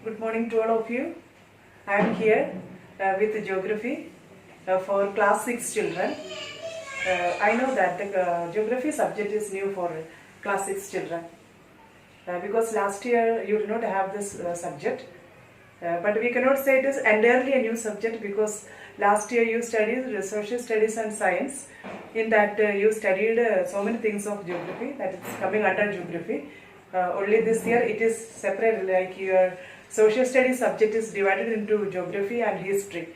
Good morning to all of you. I am here with geography for class 6 children. I know that the geography subject is new for class 6 children because last year you did not have this subject. But we cannot say it is entirely a new subject because last year you studied social studies and science. In that you studied so many things of geography that is coming under geography. Only this year it is separate, like your social studies subject is divided into geography and history.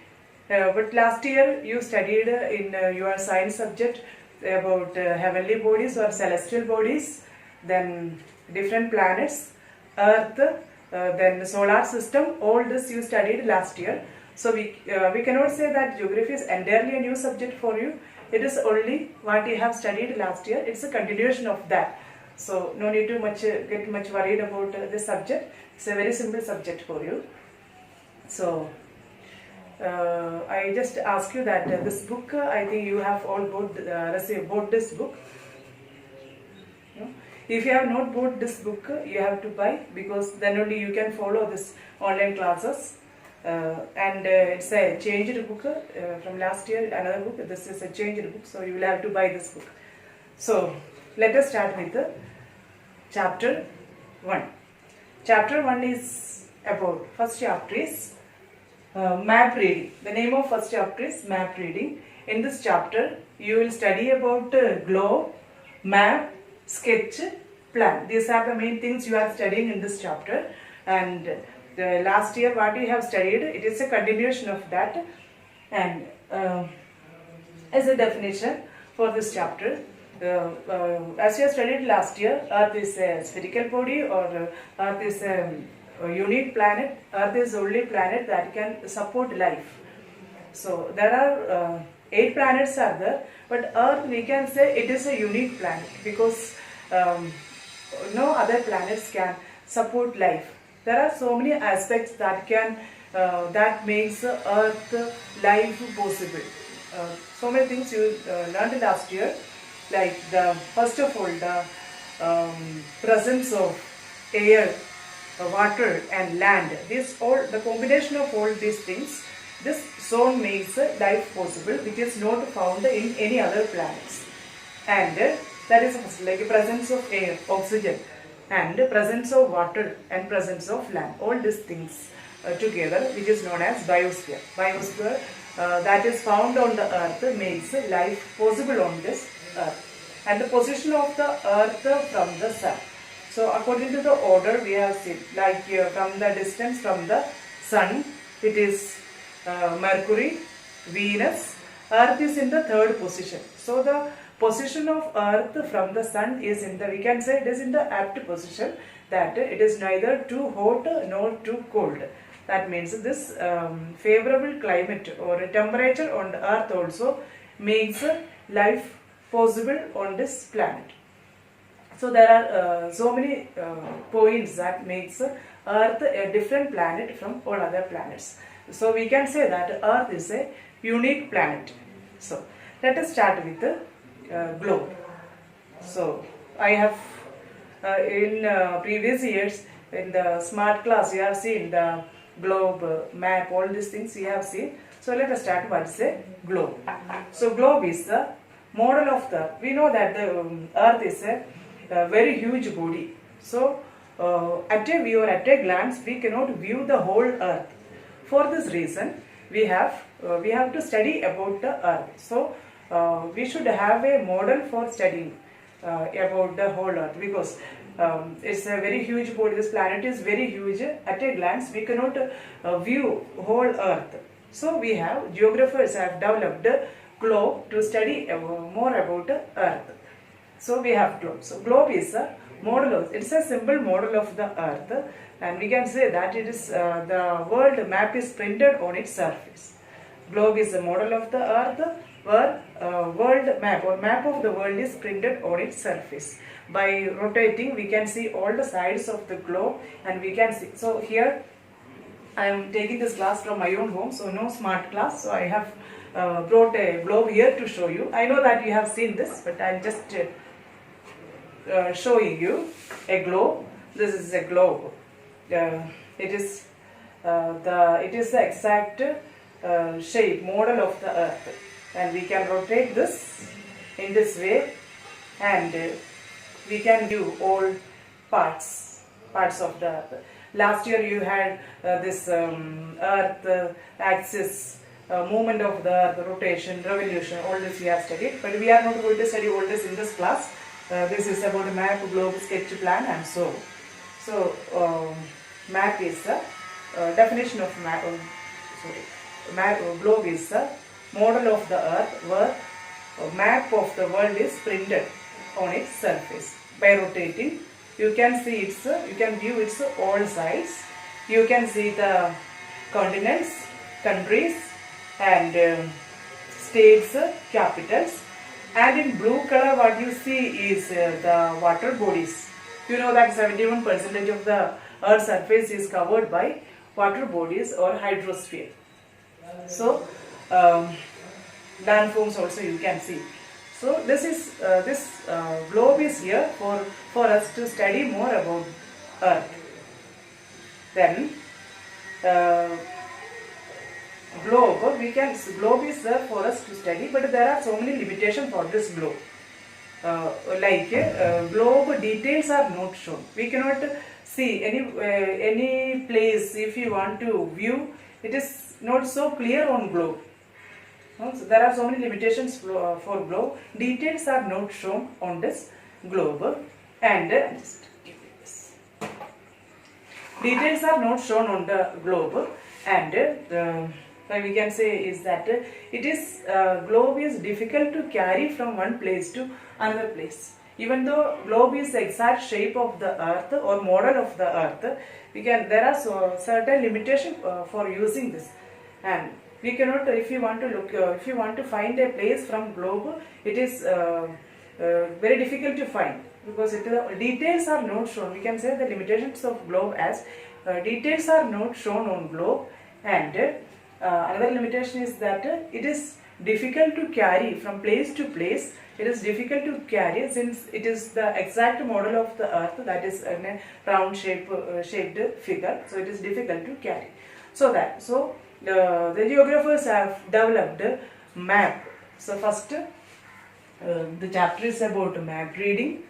But last year you studied in your science subject about heavenly bodies or celestial bodies, then different planets, Earth, then solar system. All this you studied last year. So we cannot say that geography is entirely a new subject for you. It is only what you have studied last year. It's a continuation of that. So no need to get much worried about this subject. It's a very simple subject for you. So I just ask you that this book, I think you have all bought this book. If you have not bought this book, you have to buy, because then only you can follow this online classes. And it's a changed book from last year, another book. This is a changed book, so you will have to buy this book. So let us start with chapter 1. Chapter 1 is about, first chapter is map reading. The name of first chapter is map reading. In this chapter you will study about globe, map, sketch, plan. These are the main things you are studying in this chapter. And the last year what you have studied, it is a continuation of that. And as a definition for this chapter, as you have studied last year, Earth is a spherical body, or Earth is a unique planet. Earth is the only planet that can support life. So there are 8 planets are there, but Earth, we can say it is a unique planet because no other planets can support life. There are so many aspects that can that makes Earth life possible. So many things you learned last year, like the first of all the presence of air, water and land. This all, the combination of all these things, this zone makes life possible, which is not found in any other planets. And that is first, like presence of air, oxygen, and presence of water and presence of land. All these things together, which is known as biosphere. Biosphere that is found on the earth makes life possible on this earth. And the position of the earth from the sun. So according to the order we have seen, like from the distance from the sun, it is Mercury, Venus. Earth is in the 3rd position. So the position of earth from the sun is in the, we can say it is in the apt position, that it is neither too hot nor too cold. That means this favorable climate or temperature on the earth also makes life possible on this planet. So there are so many points that makes Earth a different planet from all other planets. So we can say that Earth is a unique planet. So let us start with the globe. So I have in previous years in the smart class you have seen the globe, map, all these things you have seen. So let us start what is a globe. So globe is the model of the, we know that the earth is a very huge body. So at a view or at a glance we cannot view the whole earth. For this reason we have to study about the earth. So we should have a model for studying about the whole earth, because it's a very huge body. This planet is very huge. At a glance we cannot view whole earth. So we have, geographers have developed globe to study more about earth. So we have globe. So globe is a model of, it's a simple model of the earth, and we can say that it is the world map is printed on its surface. Globe is a model of the earth where world map or map of the world is printed on its surface. By rotating we can see all the sides of the globe, and we can see. So here I am taking this class from my own home, so no smart class. So I have brought a globe here to show you. I know that you have seen this, but I am just showing you a globe. This is a globe. It is it is the exact shape, model of the earth, and we can rotate this in this way, and we can view all parts of the earth. Last year you had this earth axis, movement of the earth, rotation, revolution, all this we have studied, but we are not going to study all this in this class. This is about a map, globe, sketch plan, and so. So map is the definition of map. Globe is the model of the earth where a map of the world is printed on its surface. By rotating, you can see its, you can view its all sides. You can see the continents, countries, and states, capitals. And in blue color, what you see is the water bodies. You know that 71% of the Earth's surface is covered by water bodies or hydrosphere. So landforms also you can see. So this is this globe is here for us to study more about Earth. Then globe is there for us to study, but there are so many limitations for this globe. Globe details are not shown. We cannot see any place. If you want to view, it is not so clear on globe. So there are so many limitations for globe. Details are not shown on this globe, and just give me this. Details are not shown on the globe, and we can say is that it is globe is difficult to carry from one place to another place. Even though globe is the exact shape of the earth or model of the earth, there are certain limitations for using this, and we cannot, if you want to look, if you want to find a place from globe, it is very difficult to find because details are not shown. We can say the limitations of globe as details are not shown on globe, and another limitation is that it is difficult to carry from place to place. It is difficult to carry since it is the exact model of the earth, that is in a round shaped figure. So it is difficult to carry. So the geographers have developed map. So first the chapter is about map reading.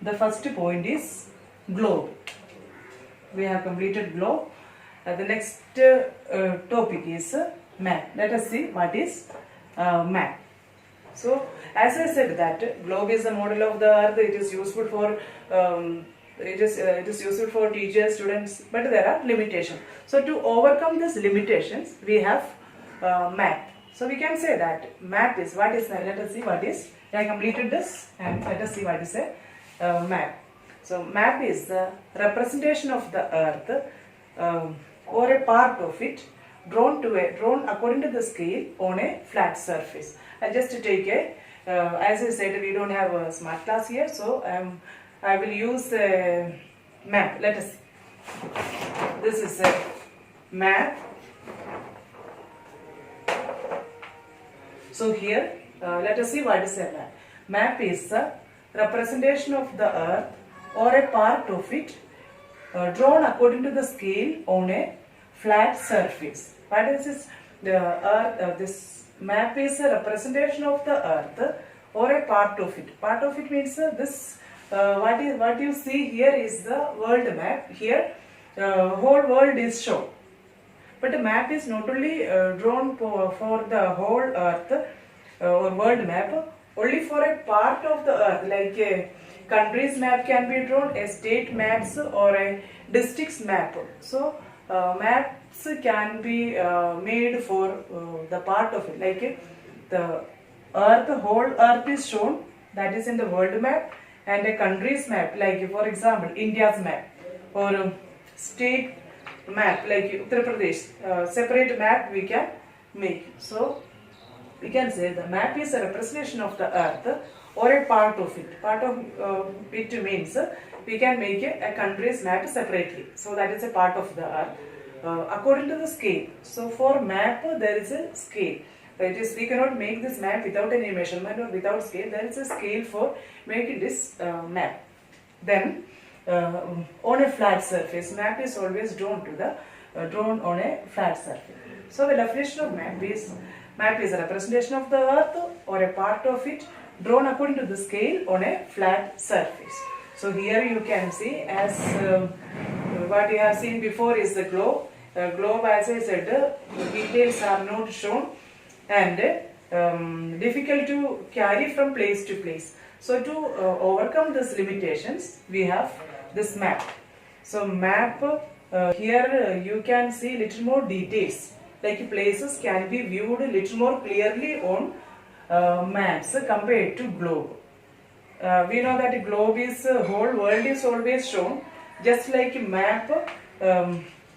The first point is globe. We have completed globe. The next topic is map. Let us see what is map. So as I said that globe is the model of the earth. It is useful for it is useful for teachers, students, but there are limitations. So to overcome these limitations, we have map. So we can say that map is what is. Let us see what is. I completed this, and let us see what is a map. So map is the representation of the earth or a part of it drawn according to the scale on a flat surface. I'll just take a as I said, we don't have a smart class here, so I will use a map. Let us see. This is a map. So here let us see what is a map. Map is the representation of the earth or a part of it drawn according to the scale on a flat surface. What is this? The earth. This map is a representation of the earth or a part of it. Part of it means this. What you see here is the world map. Here, whole world is shown. But the map is not only drawn for the whole earth or world map, only for a part of the earth. Like a country's map can be drawn, a state maps or a district's map. So maps can be made for the part of it. Like the earth, whole earth is shown, that is in the world map, and a country's map, like for example India's map, or state map like Uttar Pradesh, separate map we can make. So we can say the map is a representation of the earth or a part of it. Part of it means we can make a country's map separately. So that is a part of the earth according to the scale. So for map there is a scale. It is, we cannot make this map without any measurement or without scale. There is a scale for making this map. Then on a flat surface, map is always drawn to the drawn on a flat surface. So the definition of map is a representation of the earth or a part of it drawn according to the scale on a flat surface. So here you can see, as what you have seen before is the globe. Globe, as I said, details are not shown and difficult to carry from place to place. So to overcome these limitations, we have this map. So map, here you can see little more details, like places can be viewed little more clearly on maps compared to globe. We know that a globe is whole world is always shown, just like a map.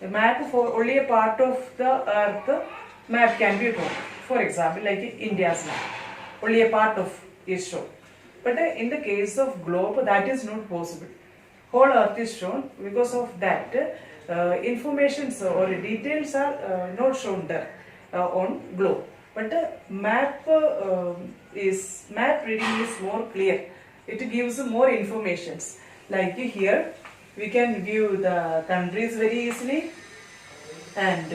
A map for only a part of the earth, map can be drawn. For example, like India's map, only a part of is shown. But in the case of globe, that is not possible. Whole earth is shown. Because of that, informations or details are not shown there on globe. But map reading is more clear. It gives more informations. Like here, we can view the countries very easily, and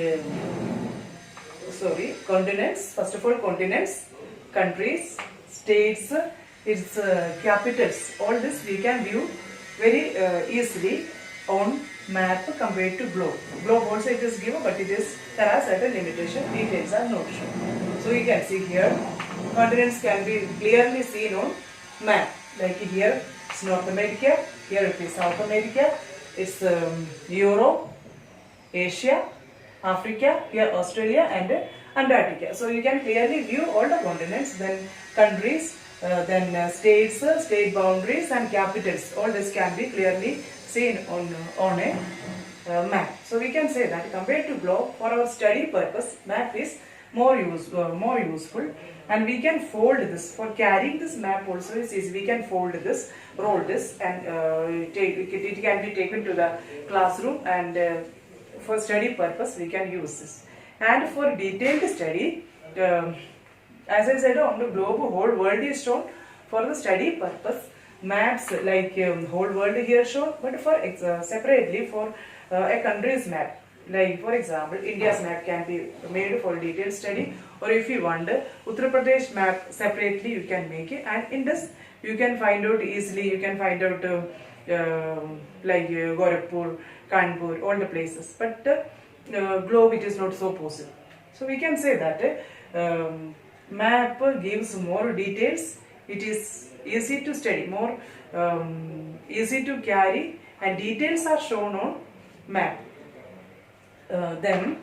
continents. First of all, continents, countries, states, its capitals. All this we can view very easily on map compared to globe. Globe also it is given, but there are certain limitations. Details are not shown. So you can see here, continents can be clearly seen on map. Like here, it's North America. Here it is South America. It's Europe, Asia, Africa, here Australia and Antarctica. So you can clearly view all the continents, then countries, then states, state boundaries and capitals. All this can be clearly seen on a map. So we can say that compared to globe, for our study purpose, map is more useful, and we can fold this. For carrying this map also is easy. We can fold this, roll this, and it can be taken to the classroom, and for study purpose we can use this. And for detailed study, as I said, on the globe whole world is shown. For the study purpose, maps like whole world here shown, but for separately for a country's map. Like for example, India's map can be made for detailed study, or if you want Uttar Pradesh map separately, you can make it, and in this you can find out easily. You can find out like Gorakhpur, Kanpur, all the places. But globe it is not so possible. So we can say that map gives more details. It is easy to study, more easy to carry, and details are shown on map. Then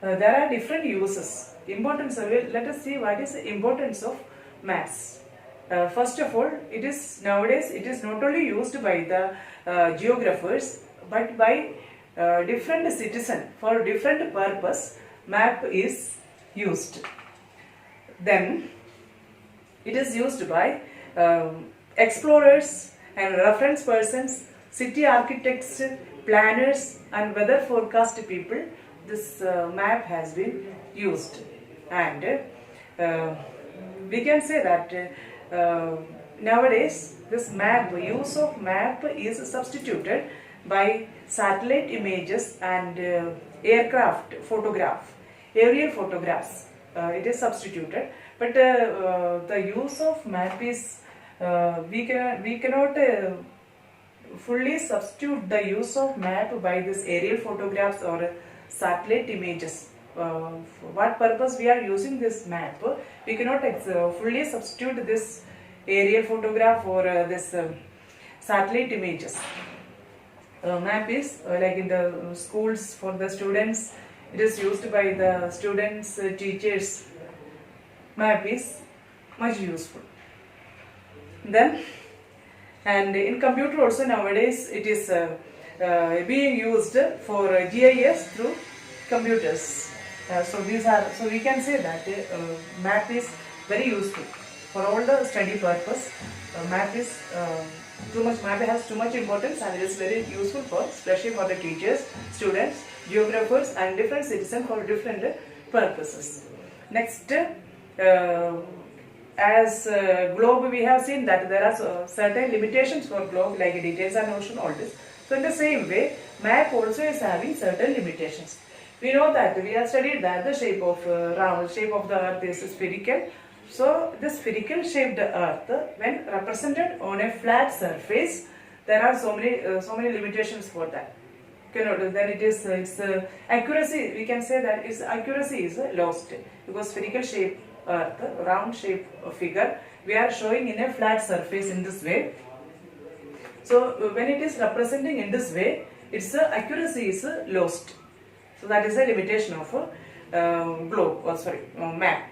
there are different uses. Importance of it. Let us see what is the importance of maps. First of all, nowadays it is not only used by the geographers, but by different citizens for different purpose. Map is used. Then it is used by explorers and reference persons, city architects, planners and weather forecast people. This map has been used, and we can say that nowadays this use of map is substituted by satellite images and aircraft photograph, aerial photographs. It is substituted, but the use of map is we cannot fully substitute the use of map by this aerial photographs or satellite images. For what purpose we are using this map, we cannot fully substitute this aerial photograph or this satellite images. Map is like in the schools for the students, it is used by the students, teachers. Map is much useful. Then, and in computer also nowadays it is being used for GIS through computers. So we can say that map is very useful for all the study purpose. Map has too much importance, and it is very useful for, especially for the teachers, students, geographers and different citizens for different purposes. Next, as globe, we have seen that there are certain limitations for globe, like details are not shown, all this. So in the same way, map also is having certain limitations. We know that we have studied that the shape of round shape of the earth is spherical. So this spherical shaped earth, when represented on a flat surface, there are so many limitations for that. Okay, no, then it is its accuracy. We can say that its accuracy is lost because spherical shape earth, round shape figure, we are showing in a flat surface in this way. So when it is representing in this way, its accuracy is lost. So that is a limitation of globe, or sorry, map.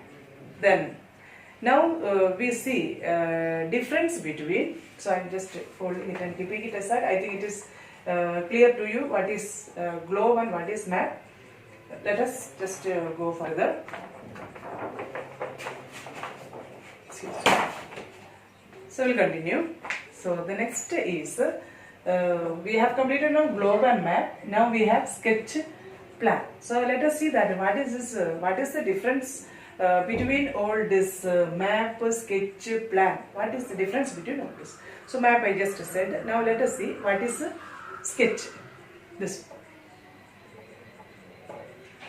Then now we see difference between. So I am just folding it and keeping it aside. I think it is clear to you what is globe and what is map. Let us just go further. So we'll continue. So the next is we have completed now globe and map. Now we have sketch plan. So let us see that what is this? What is the difference between all this map, sketch, plan? What is the difference between all this? So map I just said. Now let us see what is sketch. This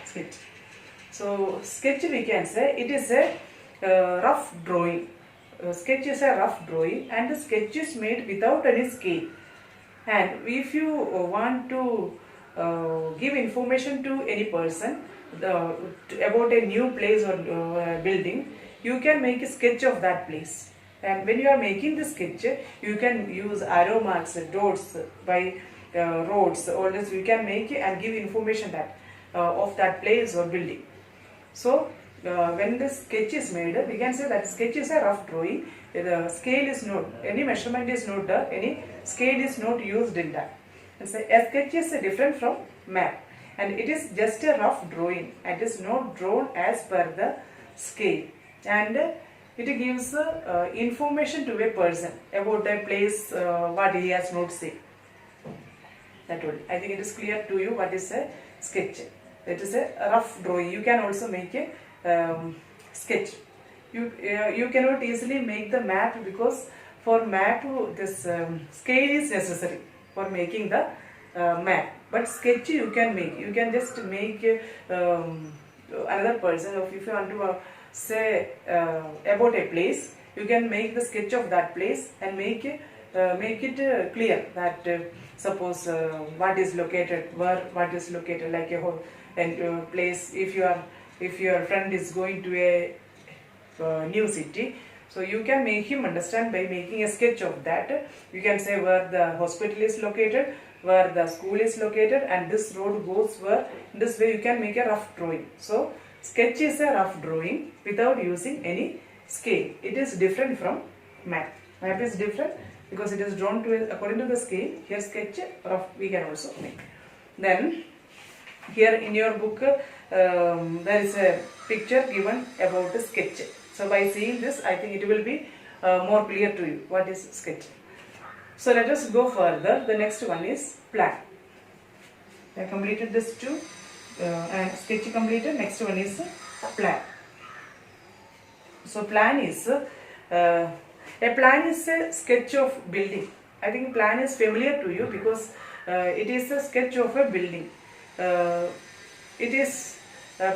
sketch. So sketch we can say it is a rough drawing. Sketch is a rough drawing, and the sketch is made without any scale. And if you want to give information to any person about a new place or building, you can make a sketch of that place. And when you are making the sketch, you can use arrow marks, dots by roads, all this you can make and give information that of that place or building. So when the sketch is made, we can say that sketch is a rough drawing. The scale is not, any measurement is not done, any scale is not used in that. And so a sketch is different from map, and it is just a rough drawing. It is not drawn as per the scale, and it gives information to a person about a place what he has not seen. That all. I think it is clear to you what is a sketch. It is a rough drawing. You can also make a sketch. You cannot easily make the map because for map this scale is necessary for making the map. But sketch you can make. You can just make another person. If you want to say about a place, you can make the sketch of that place and make it clear that suppose what is located, where what is located, like a whole and place. If your friend is going to a new city, so you can make him understand by making a sketch of that. You can say where the hospital is located, where the school is located, and this road goes where. In this way you can make a rough drawing. So sketch is a rough drawing without using any scale. It is different from map. Map is different because it is drawn to according to the scale. Here sketch rough we can also make. Then here in your book there is a picture given about the sketch. So by seeing this, I think it will be more clear to you what is sketch. So let us go further. The next one is plan. I completed this two and sketch completed. Next one is plan. So plan is a plan is a sketch of building. I think plan is familiar to you because it is a sketch of a building. It is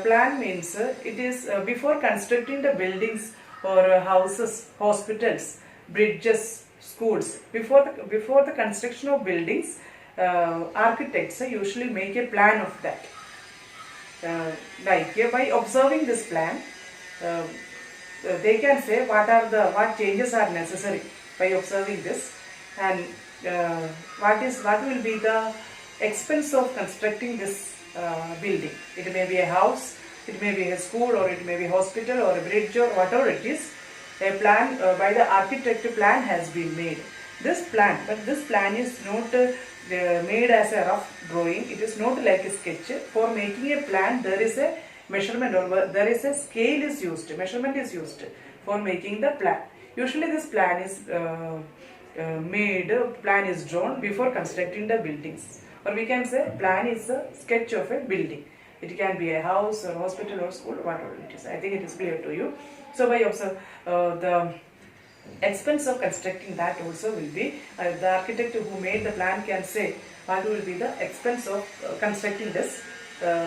plan means it is before constructing the buildings or houses, hospitals, bridges, schools. Before the construction of buildings, architects usually make a plan of that. Like by observing this plan, they can say what changes are necessary by observing this, and what will be the expense of constructing this building. It may be a house, it may be a school, or it may be a hospital or a bridge or whatever it is. A plan by the architect plan has been made. This plan is not made as a rough drawing. It is not like a sketch. For making a plan, there is a measurement or there is a scale is used. Measurement is used for making the plan. Usually, this plan is plan is drawn before constructing the buildings. Or we can say plan is a sketch of a building. It can be a house or hospital or school, whatever it is. I think it is clear to you. So by observe the expense of constructing that also will be the architect who made the plan can say what will be the expense of constructing this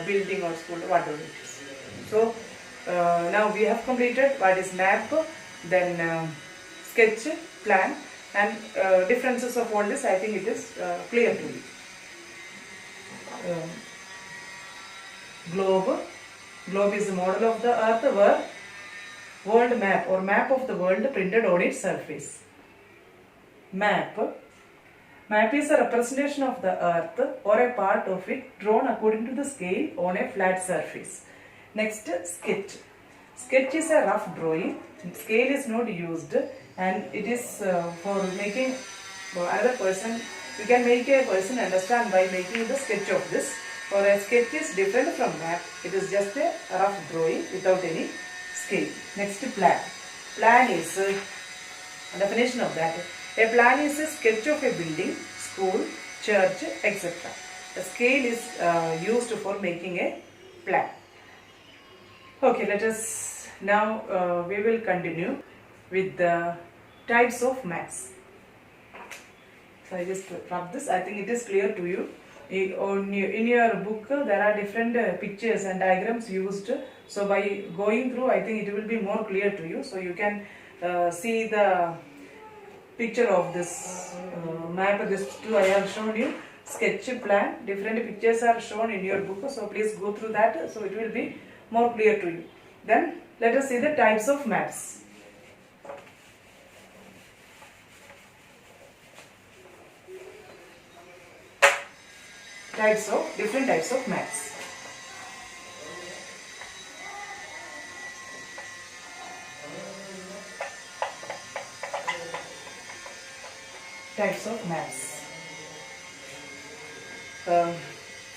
building or school, whatever it is. So now we have completed what is map, then sketch, plan, and differences of all this. I think it is clear to you. Globe is the model of the earth where world map or map of the world printed on its surface. Map is a representation of the earth or a part of it drawn according to the scale on a flat surface. Next, sketch. Sketch is a rough drawing. Scale is not used, and it is for making another person. You can make a person understand by making the sketch of this. For a sketch is different from map. It is just a rough drawing without any scale. Next, plan. Plan is definition of that. A plan is a sketch of a building, school, church, etc. A scale is used for making a plan. Okay, let us now we will continue with the types of maps. So I just rub this. I think it is clear to you. In your book there are different pictures and diagrams used. So by going through, I think it will be more clear to you. So you can see the picture of this map. This two I have shown you. Sketch, plan. Different pictures are shown in your book. So please go through that. So it will be more clear to you. Then let us see the types of maps. Different types of maps. Types of maps.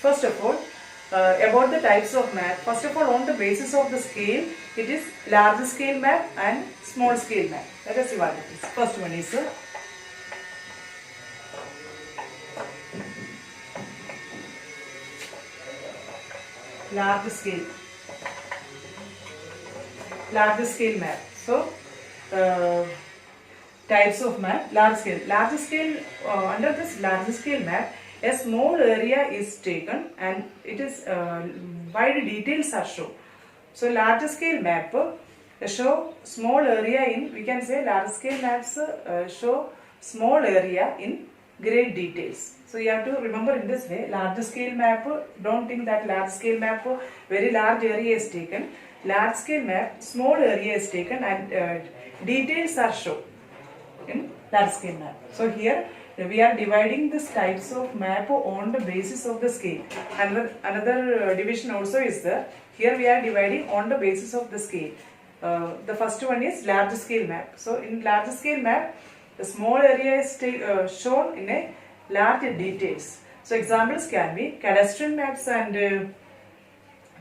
First of all, about the types of map. First of all, on the basis of the scale, it is large scale map and small scale map. Let us see what it is. First one is large scale map. So types of map. Large scale under this large scale map, a small area is taken and it is wide details are shown. So large scale map show small area in, we can say large scale maps show small area in great details. So you have to remember in this way, large scale map, don't think that large scale map very large area is taken. Large scale map, small area is taken and details are shown in large scale map. So here we are dividing these types of map on the basis of the scale. Another division also is there. Here we are dividing on the basis of the scale. The first one is large scale map. So in large scale map, the small area is shown in a large details. So examples can be cadastral maps and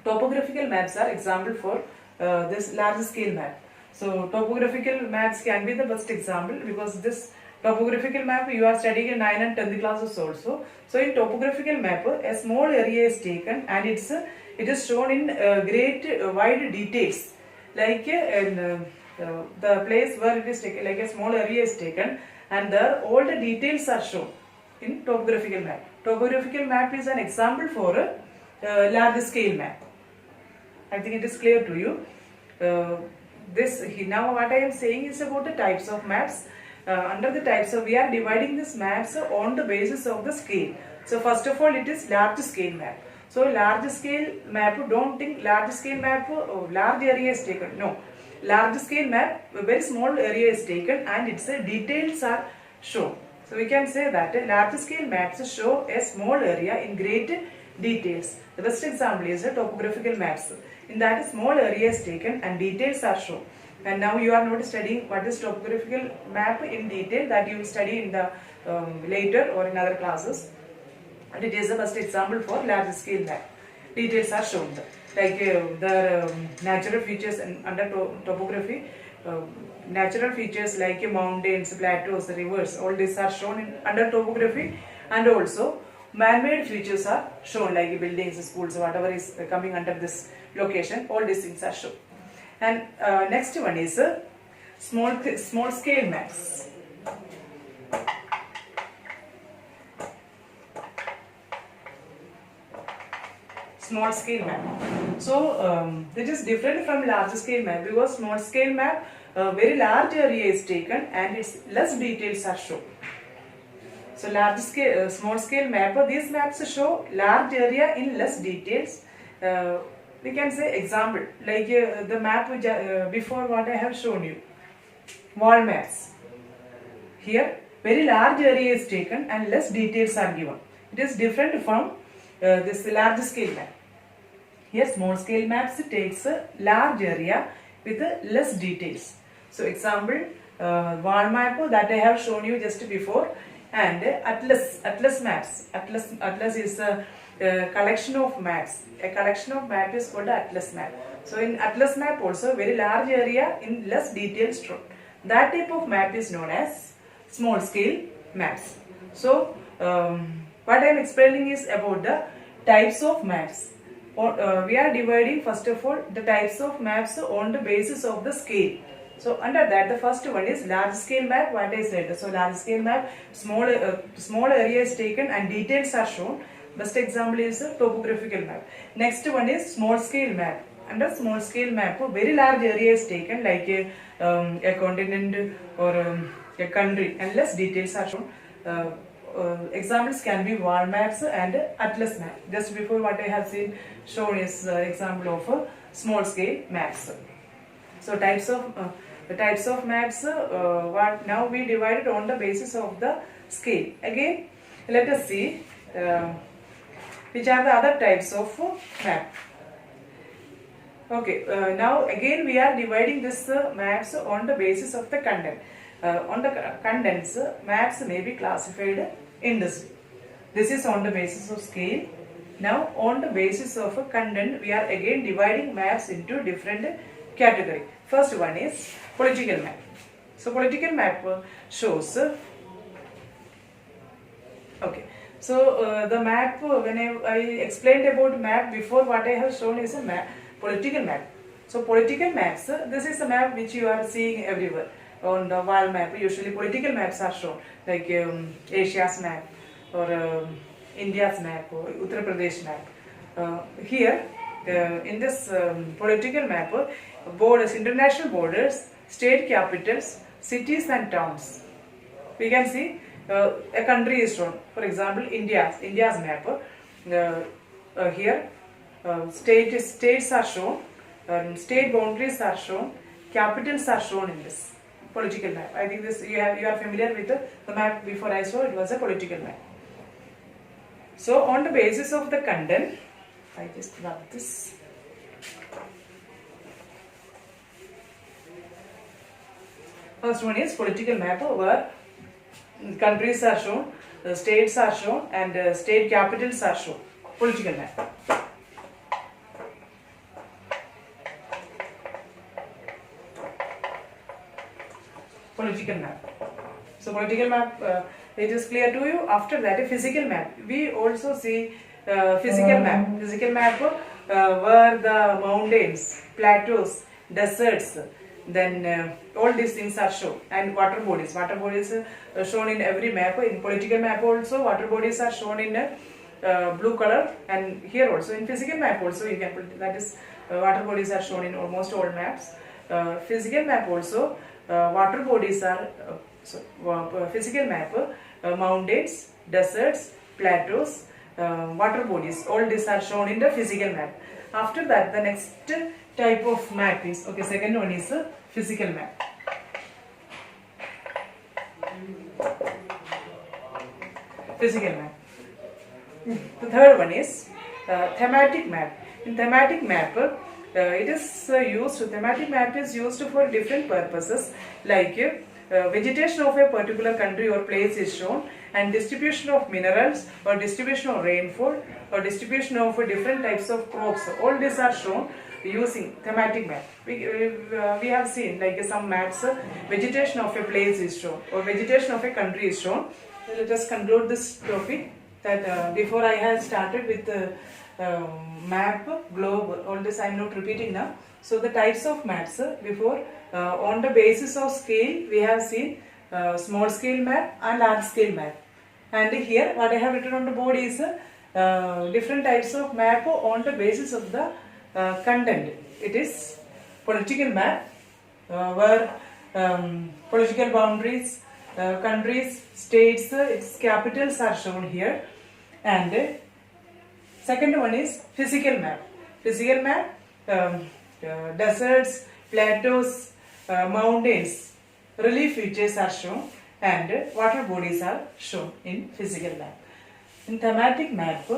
topographical maps are example for this large scale map. So topographical maps can be the best example because this topographical map you are studying in 9 and 10th classes also. So in topographical map, a small area is taken and it is shown in great wide details. Like the place where it is taken, like a small area is taken and there all the details are shown in topographical map. Topographical map is an example for a large scale map. I think it is clear to you. Now what I am saying is about the types of maps. Under the types of, we are dividing these maps on the basis of the scale. So first of all, it is large scale map. So large scale map, don't think large scale map, large area is taken. No, large scale map, a very small area is taken and its details are shown. So we can say that large scale maps show a small area in great details. The best example is the topographical maps. In that, small area is taken and details are shown. And now you are not studying what is topographical map in detail, that you will study in the later or in other classes. And it is the best example for large scale map. Details are shown there. Like the natural features under topography, natural features like mountains, plateaus, rivers, all these are shown under topography, and also man-made features are shown like buildings, schools, whatever is coming under this location, all these things are shown. And next one is small scale maps. small scale map. So this is different from large scale map, because small scale map very large area is taken and its less details are shown. So large scale, small scale map, these maps show large area in less details. We can say example like the map which, before what I have shown you, wall maps. Here very large area is taken and less details are given. It is different from this large scale map. Here small scale maps takes a large area with less details. So example, wall map that I have shown you just before, and atlas maps. Atlas is a collection of maps. A collection of map is called atlas map. So in atlas map also very large area in less details shown. That type of map is known as small scale maps. So what I am explaining is about the types of maps. We are dividing first of all the types of maps on the basis of the scale. So under that, the first one is large scale map, what I said. So large scale map, small area is taken and details are shown. Best example is a topographical map. Next one is small scale map. Under small scale map, very large area is taken like a continent or a country, and less details are shown. Examples can be wall maps and atlas map. Just before what I have seen shown is example of small scale maps. So the types of maps, what now we divided on the basis of the scale. Again, let us see which are the other types of map. Okay, now again we are dividing this maps on the basis of the content. On the contents, maps may be classified in this. This is on the basis of scale. Now on the basis of content, we are again dividing maps into different category. First one is political map. So political map shows okay. So the map, when I explained about map before, what I have shown is a map, political map. So political maps, this is a map which you are seeing everywhere. On the wall map, usually political maps are shown, like Asia's map or India's map or Uttar Pradesh map. Here in this political map, borders, international borders, state capitals, cities and towns. We can see a country is shown. For example, India's map. Here states are shown, state boundaries are shown, capitals are shown in this political map. I think this you are familiar with the map before I saw it was a political map. So on the basis of the content, I just rub this. First one is political map, where countries are shown, states are shown, and state capitals are shown. Political map. Political map. So political map, it is clear to you. After that, a physical map. We also see physical map. Physical map where the mountains, plateaus, deserts, then all these things are shown, and water bodies. Water bodies shown in every map. In political map also, water bodies are shown in blue color, and here also in physical map also you can put, that is water bodies are shown in almost all maps. Physical map also. Water bodies are physical map, mountains, deserts, plateaus, water bodies, all these are shown in the physical map. After that, the next type of map is, okay, second one is physical map. Physical map. The third one is thematic map. In thematic map, it is used, thematic map is used for different purposes, like vegetation of a particular country or place is shown, and distribution of minerals or distribution of rainfall or distribution of different types of crops. All these are shown using thematic map. We have seen like some maps, vegetation of a place is shown or vegetation of a country is shown. Let us conclude this topic that before I had started with map, globe, all this I am not repeating now. So the types of maps before on the basis of scale we have seen small scale map and large scale map, and here what I have written on the board is different types of map on the basis of the content. It is political map where political boundaries, countries, states, its capitals are shown here, and second one is physical map. Physical map, deserts, plateaus, mountains, relief features are shown, and water bodies are shown in physical map. In thematic map,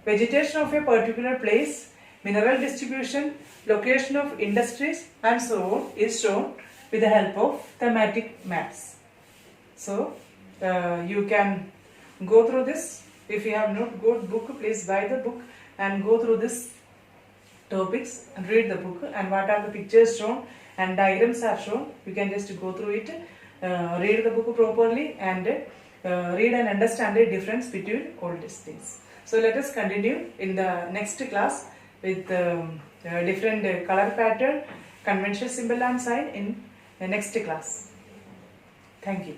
vegetation of a particular place, mineral distribution, location of industries, and so on is shown with the help of thematic maps. So you can go through this. If you have not got book, please buy the book and go through this topics and read the book, and what are the pictures shown and diagrams are shown. You can just go through it, read the book properly, and read and understand the difference between all these things. So let us continue in the next class with different color pattern, conventional symbol and sign in the next class. Thank you.